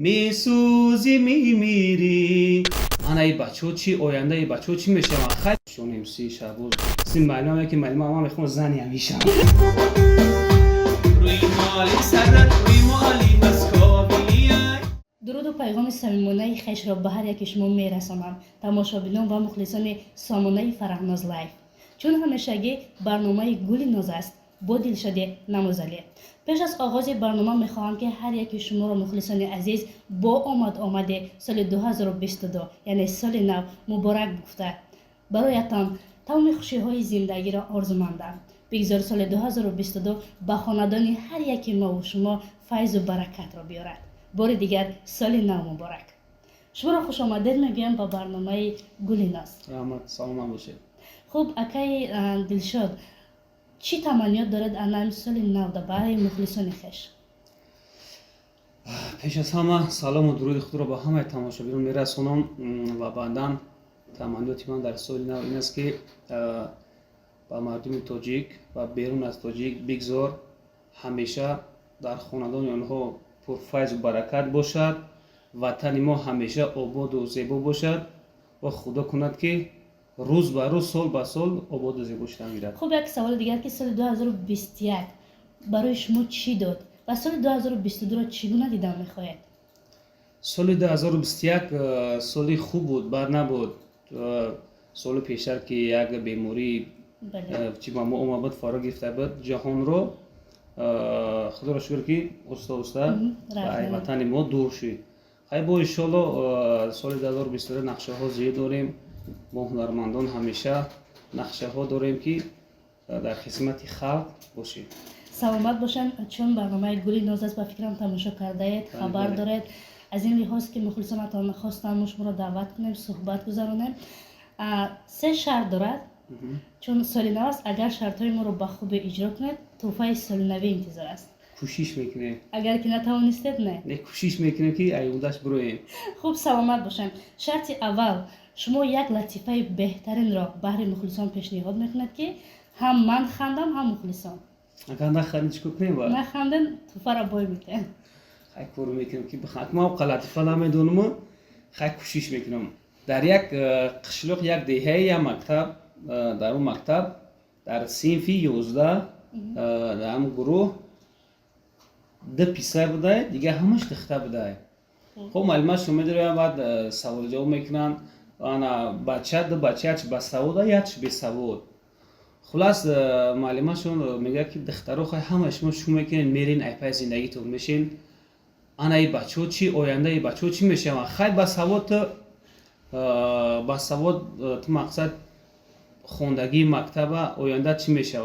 میسوزی میمیری. آنای بچه چی آینده بچه چی میشه؟ خیلی شونیم سی شبوز سی معلومه که معلومه اما میخوام زنی همیشه روی مالی سرت روی مالی مسکاوی. درود و پیغام صمیمانه خویش را به هر یک شما میرسانم، تماشابینان و مخلصان سامانه فرهناز لایف. چون همیشگی برنامه گل ناز است با دلشدی نمازلی. پیش از آغاز برنامه میخواهم که هر یک شما را مخلصان عزیز با آمده سال 2022 یعنی سال نو مبارک گفته برایتان تمام خوشی های زندگی را آرزومندم. بگذار سال 2022 به خاندان هر یک ما و شما فیض و برکت را بیارد. بار دیگر سال نو مبارک. شما را خوش آمدید میگویم با برنامه گل ناز. رحمت سلام باشه. خب اکای دلشاد چی تمنیات دارد انام سال نو برای مخلصان خویش؟ پیش از همه سلام و درود خود را به همه تماشاگران میرسونم و بعداً تمنیات من در سال نو این است که با مردم تاجیک و بیرون از تاجیک بگذار همیشه در خاندان آنها پرفیض و برکت باشد، وطن ما همیشه آباد و زیبا باشد و خدا کند که روز به روز سال به سال آباد و زیبا شده میرد. خب یک سوال دیگر که سال 2021 برای شما چی داد و سال 2022 را چگونه دیدن میخواهید؟ سال 2021 سالی خوب بود، بد نبود. سال پیشتر که یک بیماری چی با ما اومد فارغ گرفته بود جهان رو، خدا را شکر که استا به وطن ما دور شد. خیلی با انشالله سال 2022 نقشه ها زیاد داریم. ما هنرمندان همیشه نقشه ها داریم که در خدمت خلق باشیم. سلامت باشن. چون برنامه گل ناز است به فکرم تماشا کرده اید، خبر دارید. از این لحاظ که مخلصانتان خواستم شما را دعوت کنیم صحبت گذارونیم. 3 شرط دارد. چون سال نو است، اگر شرط های ما رو به خوب اجرا کنید تحفه سال نو انتظار است. کوشش میکنیم. اگر که نتوانستید نه کوشش میکنیم که ایودش برویم. خوب سلامت باشن. شرط اول شما یک لطیفه بهترین را برای مخلصان پیشنهاد میکنید که هم من خندم هم مخلصان. اگر نخندید چیکار کنیم با؟ نخندن توفه را بای میتن. خیلی کار میکنم که بخاطر ما لطیفه نمیدونم. خیلی کوشش میکنم. در یک قشلوق یک دهه یا مکتب، در اون مکتب در صنف 11 در هم گروه 2 پسر بوده، دیگه همش دختر بوده. خب معلومه شما میدونید بعد سوال جواب میکنن انا بچه چه بسواد یا چه بسواد. خلاص معلومه شون میگه که دخترها خیلی همش شما میکنین میرین ای پای زندگیتون میشین. انا ای بچه چی آینده ای بچه چی میشه؟ خیلی بسواد تو مقصد خوندگی مکتب آینده چی میشه؟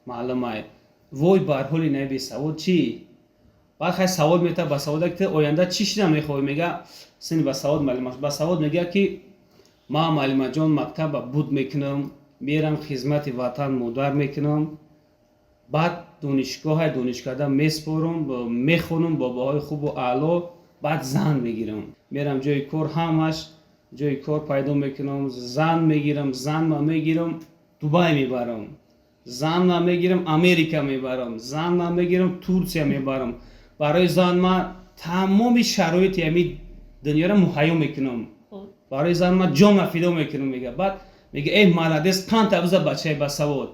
معلومه وای بر حال نه بسواد چی؟ بعد خیلی سوال میته بسواد که آینده چی شده میخوای؟ میگه سن بسواد معلومه بسواد میگه که ما معلومه جان مکتب بود میکنم، میرم خدمت وطن مادر میکنم، بعد دانشکده میسپارم میخونم با بهای خوب و اعلا، بعد زن میگیرم، میرم جای کار همش جای کار پیدا میکنم، زن میگیرم، زن ما میگیرم دبی میبرم، زن ما میگیرم امریکا میبرم، زن ما میگیرم ترکیه میبرم، برای زن ما تمام شرایط یعنی دنیا را مهیا میکنم، برای زن ما جان فدا میکنم. میگه بعد میگه ای مالادس کانت ابزا بچه بسواد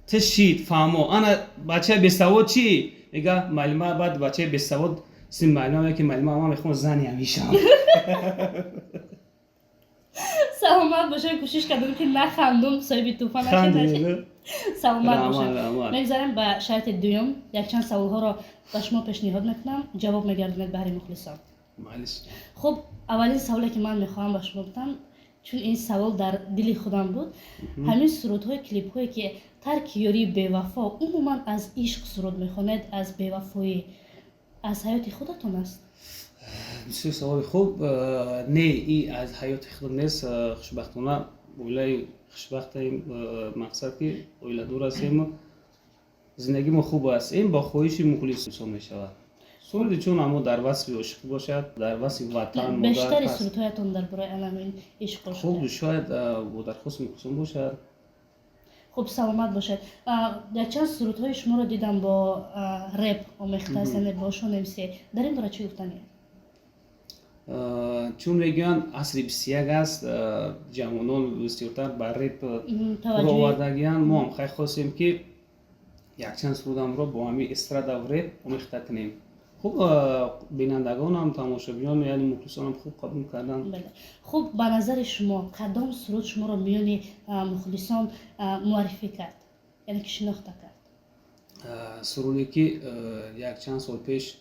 تشید فهمو انا بچه بسواد چی؟ میگه معلومه بعد بچه بسواد سیم معلومه که معلومه ما میخوام زنی همیشه. سلامت باشه. کوشش کردم که نخندم صاحب طوفان نشه. سلامت باشه. میگذاریم به شرط دوم. یک چند سوال ها را به شما پیشنهاد میکنم، جواب میگردونید برای مخلصان. خب اولین سوالی که من میخوام به شما بدم، چون این سوال در دل خودم بود، همین سرود های کلیپ هایی که ترک یاری بی‌وفا عموما از عشق سرود میخواند، از بی‌وفایی از حیات خودتون است؟ بسیار سوال خوب. نه این از حیات خود نیست. خوشبختانه اولی خوشبختیم، مقصد که اولی دور هستیم، زندگی ما خوب است. این با خواهش مخلص انسان میشود. سرودی چون اما در وصف عشق باشد، در وصف وطن مادر بیشتر سرودهایتون در برای علم عشق باشد. خوب شاید با در خصوص مخلصان باشد. خب سلامت باشد. یک چند سرودهای شما رو دیدم با رپ آمیخته است، یعنی با شون امسی. در این باره چی گفتنی؟ چون میگن عصر 21 است، جوانان بسیارتر بر ریپ توجه آوردگیان. ما هم خیلی خواستیم که یک چند سرودم رو با همین استرادا و ریپ آمیخته کنیم. خوب بینندگان هم تماشاگران یعنی مخلصان هم خوب قبول کردن. بله. خب به نظر شما کدام سرود شما رو میان مخلصان معرفی کرد، یعنی که شناخته کرد؟ سرودی که یک چند سال پیش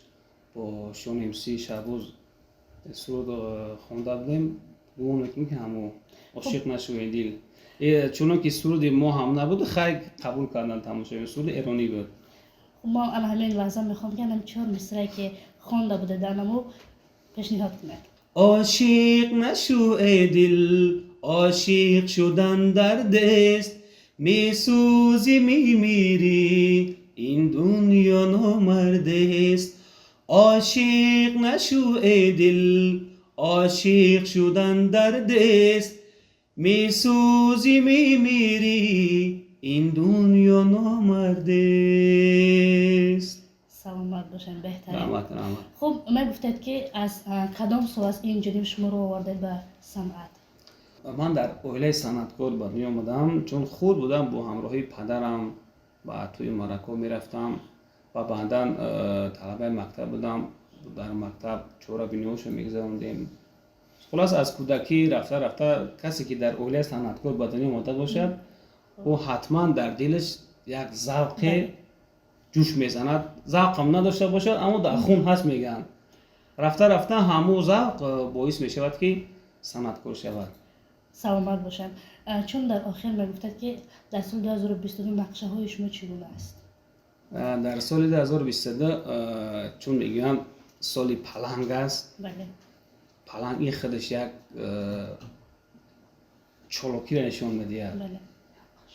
با شون امسی شبوز سرود خونده بودیم، گمان میکنم که همو عاشق نشوین دیل. چون که سرود ما هم نبود خیلی قبول کردن تماشاگران. سرود ایرانی بود. خب ما همین لحظه میخوام که هم 4 مصرعی که خوانده بوده در نمو پیشنهاد کنید. عاشق نشو ای دل، عاشق شدن درد است، میسوزی میمیری این دنیا نامرد است. عاشق نشو ای دل، عاشق شدن درد است، میسوزی میمیری این دنیا نامرد است. سلامت باشین بهترین. رحمت. خب ما گفتید که از کدام سال از این جدیم شما رو آورده به صنعت؟ من در اویله صنعتکار به دنیا آمدم چون خود بودم با همراهی پدرم و توی مرکو میرفتم و بعدا طلبه مکتب بودم. در مکتب چورا بینیوشو میگذروندیم. خلاص از کودکی رفته کسی که در اویله صنعتکار به دنیا آمده باشد او حتما در دلش یک ذوق جوش میزند. ذوق هم نداشته باشد اما در خون هست میگن. رفته همو ذوق باعث میشود که صنعتکار شود. سلامت باشین. چون در آخر ما گفتید که در سال 2022 نقشه های شما چگونه است؟ در سال 2022 چون میگن سال پلنگ است. بله. پلنگ این خودش یک چالاکی را نشان میده. بله.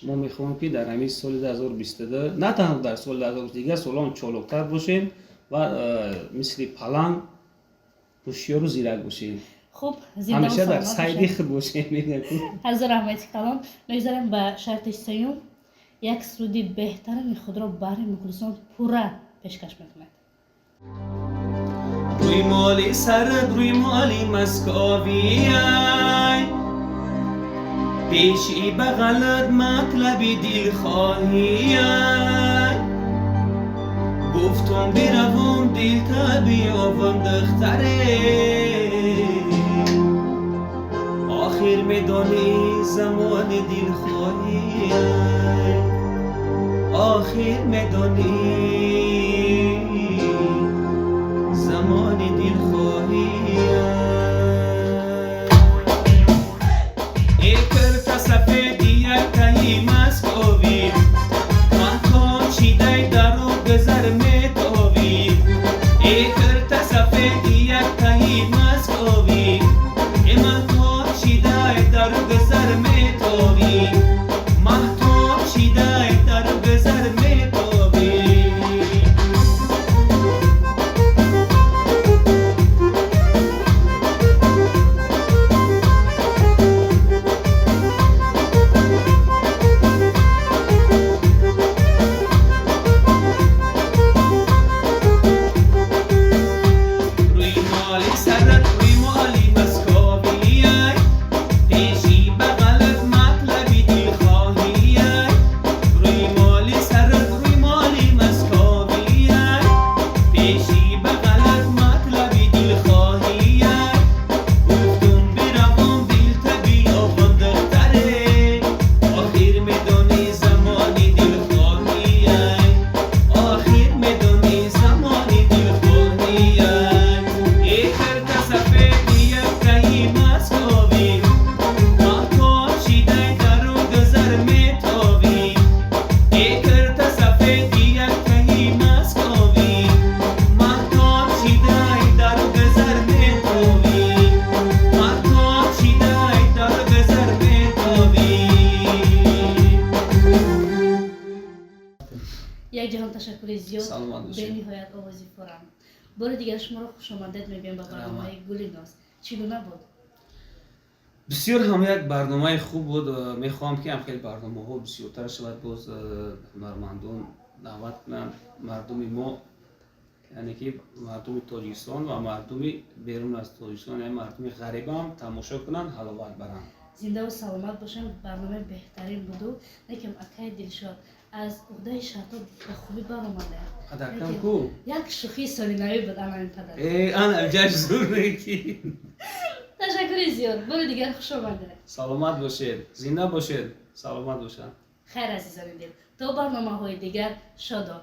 ما میخوایم که در همین سال 2022 نه تنها در سال 2022 سالان چالاکتر باشیم و مثل پلنگ هوشیار و زیرک باشیم. خب همیشه در سعی خود باشیم. از رحمت کلام میگذاریم به شرط سیوم یک سرودی بهترین خود را برای مخلصان پورا پیشکش میکنه. روی مالی سرد روی مالی مسکاوی پیشی بغلت مطلبی دل خواهی گفتم بروم دل تبی آفم دختره آخر میدانی زمان دل خواهی آخر میدانی زمان دل خواهی یک جهان تشکر زیاد. سلامت باشید. به نهایت آوازی فورم. بار دیگر شما رو خوش آمدید میگم به برنامه گل ناز. چگونه بود؟ بسیار هم یک برنامه خوب بود. میخوام که هم خیلی برنامه ها بسیارتر شود. باز هنرمندان دعوت کنم مردم ما яъне ки мардуми тоҷикистон ва мардуми берун аз тоҷикистон яъне мардуми ғарибам тамошо кунанд, ҳаловат баранд. зинда ва саломат бошем. барномаи беҳтарин буду. Некам акай Дилшод аз уҳдаи шартоб ба хубӣ баромада. Падаркам ку? Як шӯхии солинавӣ буд анами падар. Ана ҷашн зур ки. Ташаккури зиёд. бори дигар хуш омадед. Саломат бошед, зинда бошед, саломат бошед. хайр азизони дил. То барномаҳои дигар шодо.